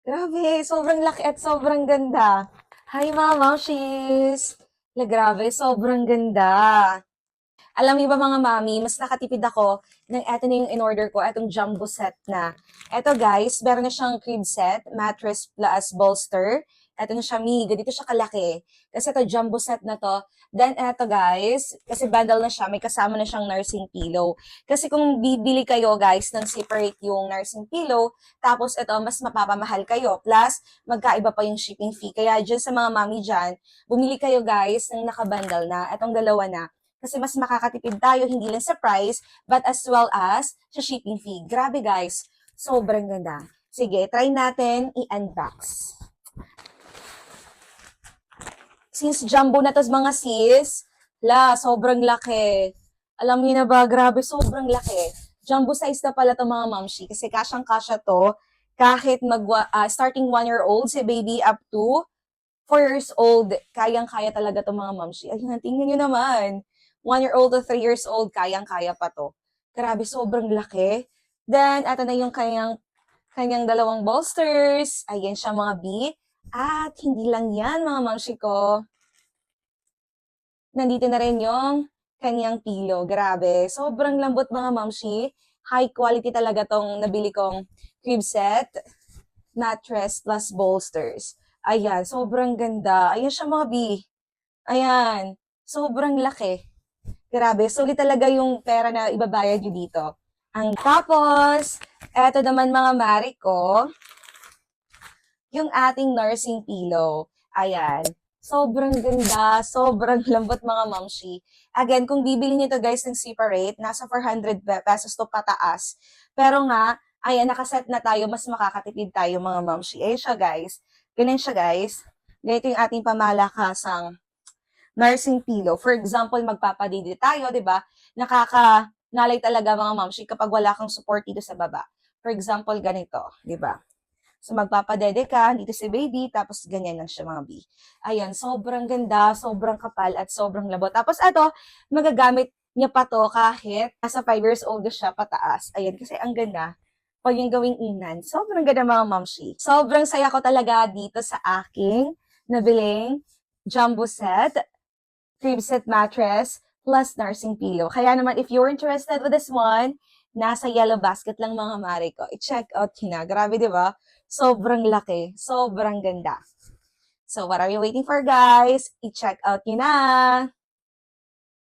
Grabe, sobrang laki at sobrang ganda. Hi, mga mamshis! Grabe, sobrang ganda. Alam niyo ba mga mami, mas nakatipid ako ng eto na yung in-order ko, etong jumbo set na. Eto guys, meron na siyang crib set, mattress plus bolster. Eto na siya, mi. Ganito siya kalaki. Kasi ito, jumbo set na to. Then eto guys, kasi bundle na siya, may kasama na siyang nursing pillow. Kasi kung bibili kayo guys ng separate yung nursing pillow, tapos ito, mas mapapamahal kayo. Plus, magkaiba pa yung shipping fee. Kaya dyan sa mga mami dyan, bumili kayo guys ng nakabundle na. Etong dalawa na kasi mas makakatipid tayo hindi lang sa price, but as well as sa shipping fee. Grabe guys, sobrang ganda. Sige, try natin i-unbox. Since jumbo na to mga sis, sobrang laki. Alam niyo na ba, grabe, sobrang laki. Jumbo size na pala to mga mamshi, kasi kasyang-kasya to, kahit starting 1-year-old si baby up to 4 years old, kayang-kaya talaga to mga mamshi. Ayun, tingnan nyo naman. 1-year-old to 3 years old, kayang-kaya pa to. Grabe, sobrang laki. Then, ito na yung kanyang dalawang bolsters. Ayan siya mga B. At hindi lang yan mga mamshi ko. Nandito na rin yung kanyang pillow. Grabe, sobrang lambot mga mamshi. High quality talaga tong nabili kong crib set, mattress plus bolsters. Ayan, sobrang ganda. Ayan siya mga B. Ayan, sobrang laki. Grabe, sulit talaga yung pera na ibabayad nyo dito. Tapos, eto naman mga mari ko, yung ating nursing pillow. Ayan, sobrang ganda, sobrang lambot mga mamshi. Again, kung bibili nyo to guys ng separate, nasa 400 pesos to pataas. Pero nga, ayan, nakaset na tayo, mas makakatipid tayo mga mamshi. Ayan siya guys. Ganyan siya guys. Ganito yung ating pamalakasang nursing pillow. For example, magpapadidi tayo, di ba? Nalay talaga mga mamshi kapag wala kang support dito sa baba. For example, ganito, di ba? So, magpapadede ka, dito si baby, tapos ganyan lang siya mga B. Ayan, sobrang ganda, sobrang kapal, at sobrang lambot. Tapos ito, magagamit niya pa to kahit nasa 5 years old siya pataas. Ayan, kasi ang ganda. Pag yung gawing inan, sobrang ganda mga mamshi. Sobrang saya ko talaga dito sa aking nabiling jumbo set, crib set mattress, plus nursing pillow. Kaya naman, if you're interested with this one, nasa yellow basket lang mga mare ko. I-check out yun na. Grabe, di ba? Sobrang laki. Sobrang ganda. So, what are you waiting for, guys? I-check out yun na.